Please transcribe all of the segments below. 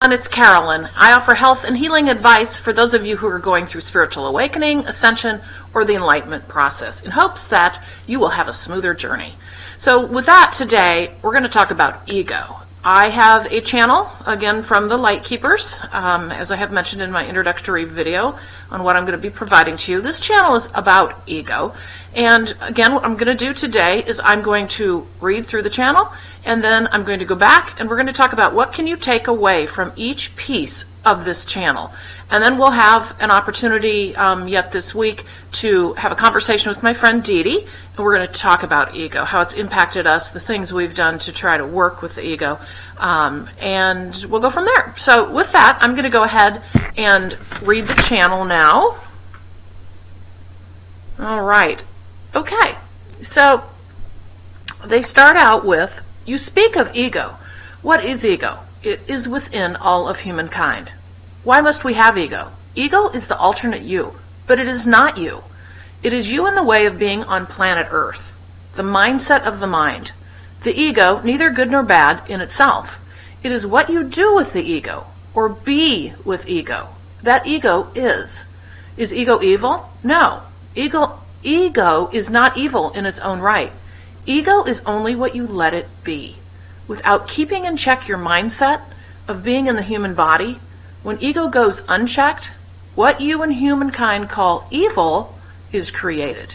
And it's Carolyn. I offer health and healing advice for those of you who are going through spiritual awakening, ascension, or the enlightenment process in hopes that you will have a smoother journey. So with that, today we're going to talk about ego. I have a channel, again, from the LightKeepers, as I have mentioned in my introductory video on what I'm going to be providing to you. This channel is about ego. And again, what I'm going to do today is I'm going to read through the channel, and then I'm going to go back and we're going to talk about what can you take away from each piece of this channel. And then we'll have an opportunity yet this week to have a conversation with my friend Dee Dee, and we're going to talk about ego, how it's impacted us, the things we've done to try to work with the ego, and we'll go from there. So with that, I'm going to go ahead and read the channel now. All right. Okay. So they start out with, you speak of ego. What is ego? It is within all of humankind. Why must we have ego? Ego is the alternate you, but it is not you. It is you in the way of being on planet Earth, the mindset of the mind. The ego, neither good nor bad in itself. It is what you do with the ego, or be with ego. That ego is. Is ego evil? No. Ego is not evil in its own right. Ego is only what you let it be. Without keeping in check your mindset of being in the human body, when ego goes unchecked, what you and humankind call evil is created.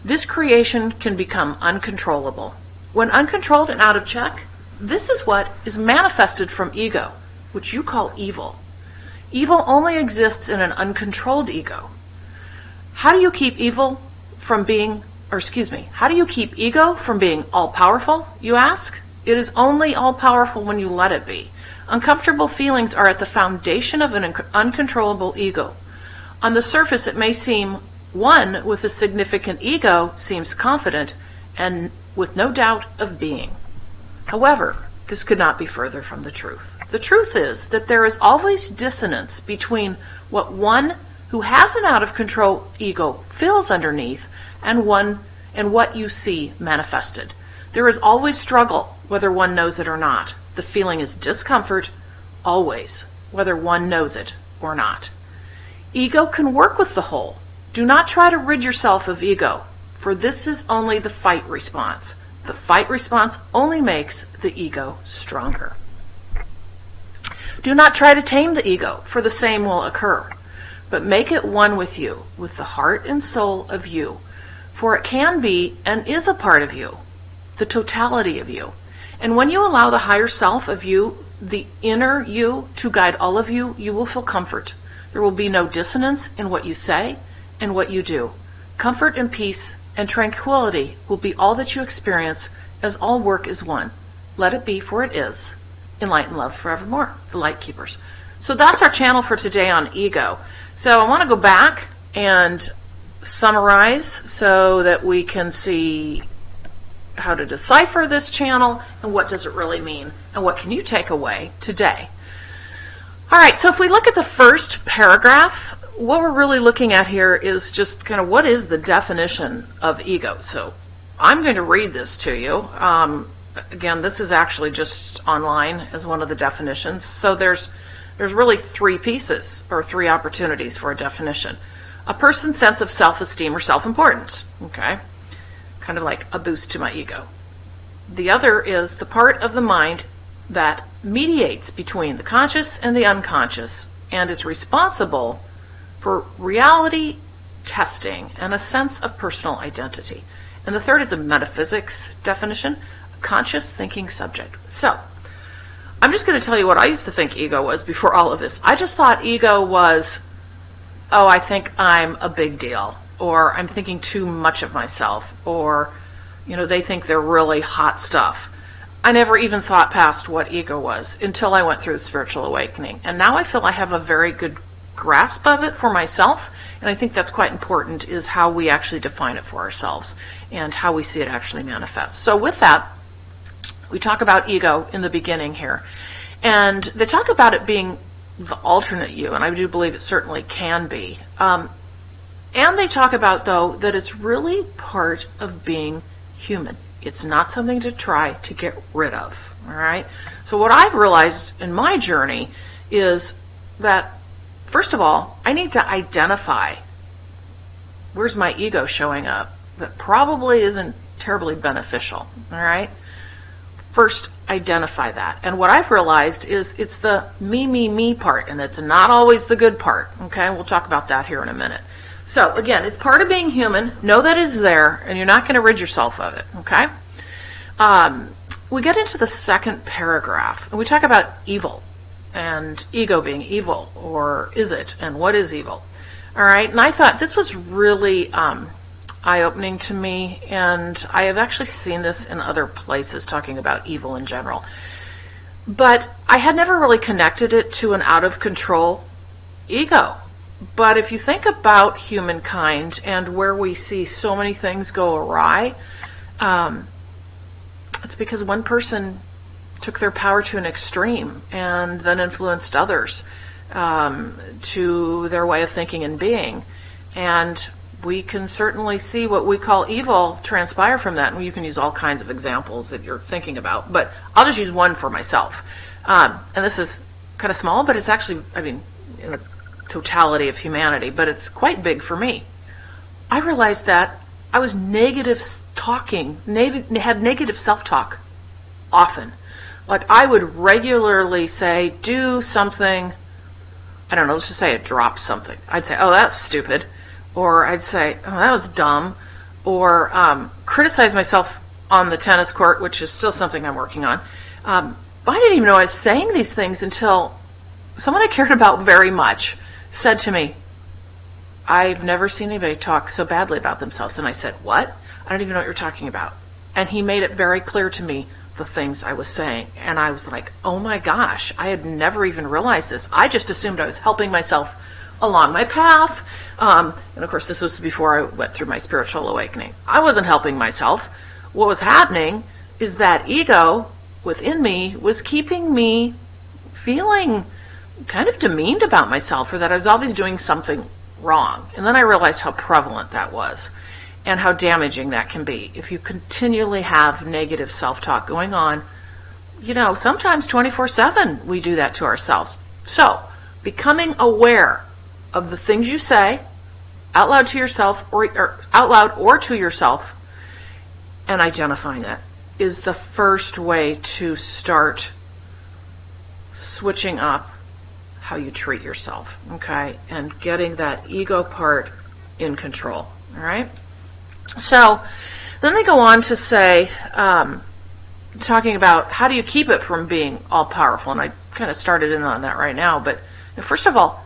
This creation can become uncontrollable. When uncontrolled and out of check, this is what is manifested from ego, which you call evil. Evil only exists in an uncontrolled ego. How do you keep ego from being all-powerful, you ask? It is only all-powerful when you let it be. Uncomfortable feelings are at the foundation of an uncontrollable ego. On the surface, it may seem one with a significant ego seems confident and with no doubt of being. However, this could not be further from the truth. The truth is that there is always dissonance between what one who has an out-of-control ego feels underneath and what you see manifested. There is always struggle, whether one knows it or not. The feeling is discomfort, always, whether one knows it or not. Ego can work with the whole. Do not try to rid yourself of ego, for this is only the fight response. The fight response only makes the ego stronger. Do not try to tame the ego, for the same will occur, but make it one with you, with the heart and soul of you, for it can be and is a part of you, the totality of you. And when you allow the higher self of you, the inner you, to guide all of you, you will feel comfort. There will be no dissonance in what you say and what you do. Comfort and peace and tranquility will be all that you experience, as all work is one. Let it be, for it is. Enlightened love forevermore, the LightKeepers. So that's our channel for today on ego. So I want to go back and summarize so that we can see how to decipher this channel and what does it really mean and what can you take away today. All right, so if we look at the first paragraph, what we're really looking at here is just kind of what is the definition of ego. So I'm going to read this to you. Again, this is actually just online as one of the definitions. So there's really three pieces or three opportunities for a definition. A person's sense of self-esteem or self-importance, okay? Kind of like a boost to my ego. The other is the part of the mind that mediates between the conscious and the unconscious and is responsible for reality testing and a sense of personal identity. And the third is a metaphysics definition, a conscious thinking subject. So I'm just going to tell you what I used to think ego was before all of this. I just thought ego was, oh, I think I'm a big deal, or I'm thinking too much of myself, or, they think they're really hot stuff. I never even thought past what ego was until I went through spiritual awakening. And now I feel I have a very good grasp of it for myself, and I think that's quite important, is how we actually define it for ourselves and how we see it actually manifest. So with that, we talk about ego in the beginning here. And they talk about it being the alternate you, and I do believe it certainly can be. And they talk about, though, that it's really part of being human. It's not something to try to get rid of, all right? So what I've realized in my journey is that, first of all, I need to identify where's my ego showing up that probably isn't terribly beneficial, all right? First, identify that. And what I've realized is it's the me part, and it's not always the good part, okay? We'll talk about that here in a minute. So, again, it's part of being human. Know that it's there, and you're not going to rid yourself of it, okay? We get into the second paragraph, and we talk about evil and ego being evil, or is it, and what is evil? All right, and I thought this was really eye-opening to me, and I have actually seen this in other places talking about evil in general. But I had never really connected it to an out-of-control ego. But if you think about humankind and where we see so many things go awry, it's because one person took their power to an extreme and then influenced others to their way of thinking and being. And we can certainly see what we call evil transpire from that. And you can use all kinds of examples that you're thinking about, but I'll just use one for myself. And this is kind of small, but it's actually, I mean, in the totality of humanity, but it's quite big for me. I realized that I was negative talking, had negative self-talk often. Like I would regularly say, do something, I don't know, let's just say I dropped something. I'd say, oh, that's stupid. Or I'd say, oh, that was dumb. Or criticize myself on the tennis court, which is still something I'm working on. I didn't even know I was saying these things until someone I cared about very much said to me, I've never seen anybody talk so badly about themselves. And I said, what? I don't even know what you're talking about. And he made it very clear to me the things I was saying. And I was like, oh my gosh, I had never even realized this. I just assumed I was helping myself along my path. And of course, this was before I went through my spiritual awakening. I wasn't helping myself. What was happening is that ego within me was keeping me feeling kind of demeaned about myself, or that I was always doing something wrong. And then I realized how prevalent that was and how damaging that can be if you continually have negative self-talk going on. You know, sometimes 24/7 we do that to ourselves. So becoming aware of the things you say out loud to yourself, or out loud or to yourself, and identifying that is the first way to start switching up how you treat yourself, okay, and getting that ego part in control, all right? So then they go on to say, talking about how do you keep it from being all-powerful, and I kind of started in on that right now, but first of all,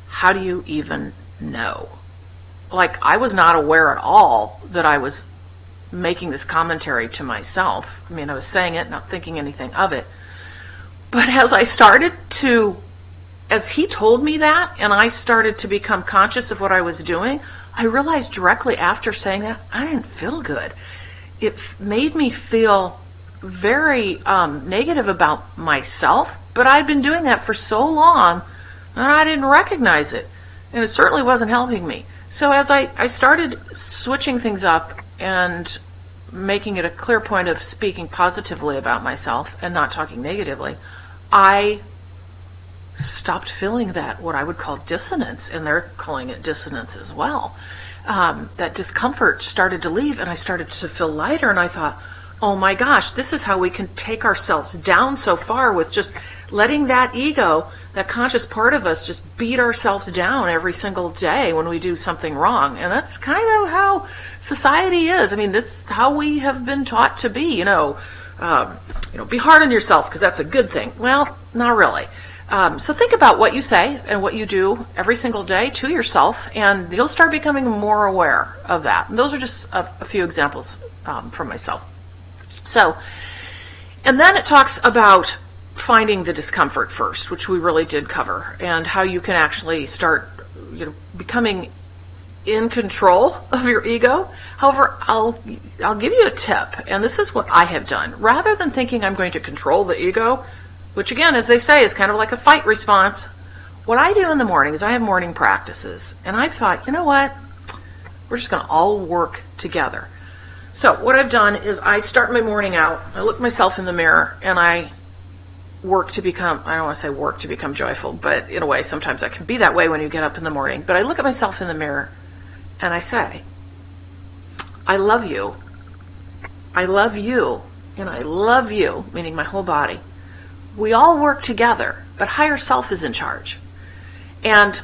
how do you even know? Like, I was not aware at all that I was making this commentary to myself. I mean, I was saying it, not thinking anything of it. But as I started to, as he told me that, and I started to become conscious of what I was doing, I realized directly after saying that, I didn't feel good. It made me feel very negative about myself, but I'd been doing that for so long, and I didn't recognize it. And it certainly wasn't helping me. So as I started switching things up and making it a clear point of speaking positively about myself and not talking negatively, I stopped feeling that, what I would call dissonance, and they're calling it dissonance as well. That discomfort started to leave, and I started to feel lighter, and I thought, oh my gosh, this is how we can take ourselves down so far, with just letting that ego, that conscious part of us, just beat ourselves down every single day when we do something wrong. And that's kind of how society is. I mean, this is how we have been taught to be, be hard on yourself because that's a good thing. Well, not really. So think about what you say and what you do every single day to yourself, and you'll start becoming more aware of that. And those are just a few examples from myself. So, and then it talks about finding the discomfort first, which we really did cover, and how you can actually start, becoming in control of your ego. However, I'll give you a tip, and this is what I have done. Rather than thinking I'm going to control the ego, which again, as they say, is kind of like a fight response, what I do in the morning is I have morning practices, and I thought, you know what, we're just going to all work together. So what I've done is I start my morning out, I look myself in the mirror, and I work to become, I don't want to say work to become joyful, but in a way, sometimes that can be that way when you get up in the morning. But I look at myself in the mirror and I say, I love you. I love you. And I love you, meaning my whole body. We all work together, but higher self is in charge. And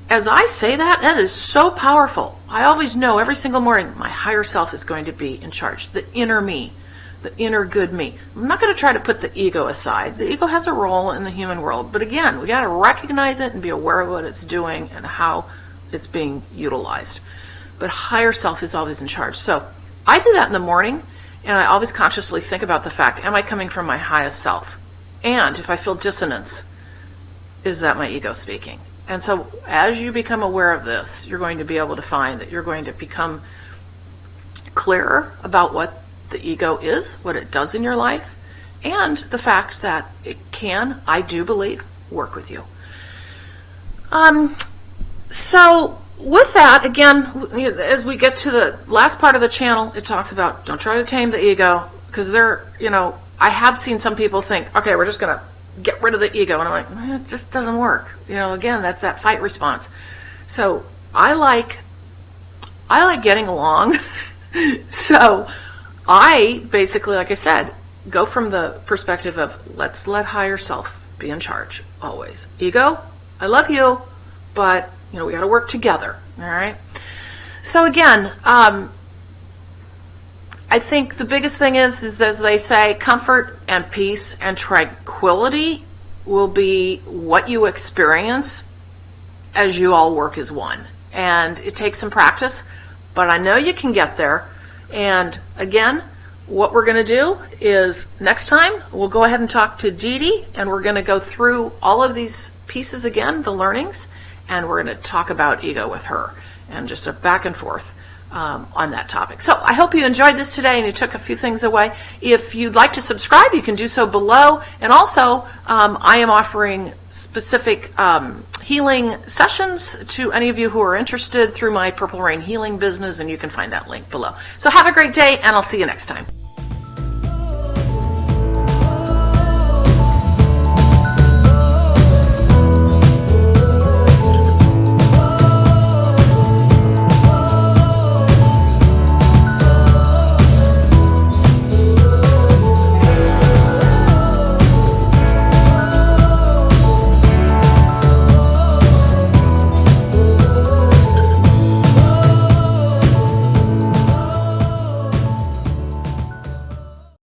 as I say that, that is so powerful. I always know every single morning my higher self is going to be in charge, the inner me, the inner good me. I'm not going to try to put the ego aside. The ego has a role in the human world, but again, we got to recognize it and be aware of what it's doing and how it's being utilized. But higher self is always in charge. So I do that in the morning, and I always consciously think about the fact, am I coming from my highest self? And if I feel dissonance, is that my ego speaking? And so as you become aware of this, you're going to be able to find that you're going to become clearer about what the ego is, what it does in your life, and the fact that it can, I do believe, work with you. So with that, again, as we get to the last part of the channel, it talks about don't try to tame the ego, because I have seen some people think, okay, we're just going to get rid of the ego, and I'm like, it just doesn't work. Again, that's that fight response. So I like getting along. So I basically, like I said, go from the perspective of let's let higher self be in charge always. Ego, I love you, but we got to work together. All right. So again, I think the biggest thing is as they say, comfort and peace and tranquility will be what you experience as you all work as one. And it takes some practice, but I know you can get there. And again, what we're going to do is next time we'll go ahead and talk to Dee Dee, and we're going to go through all of these pieces again, the learnings, and we're going to talk about ego with her and just a back and forth on that topic. So I hope you enjoyed this today and you took a few things away. If you'd like to subscribe, you can do so below. And also, I am offering specific healing sessions to any of you who are interested through my Purple Rain Healing business, and you can find that link below. So have a great day, and I'll see you next time.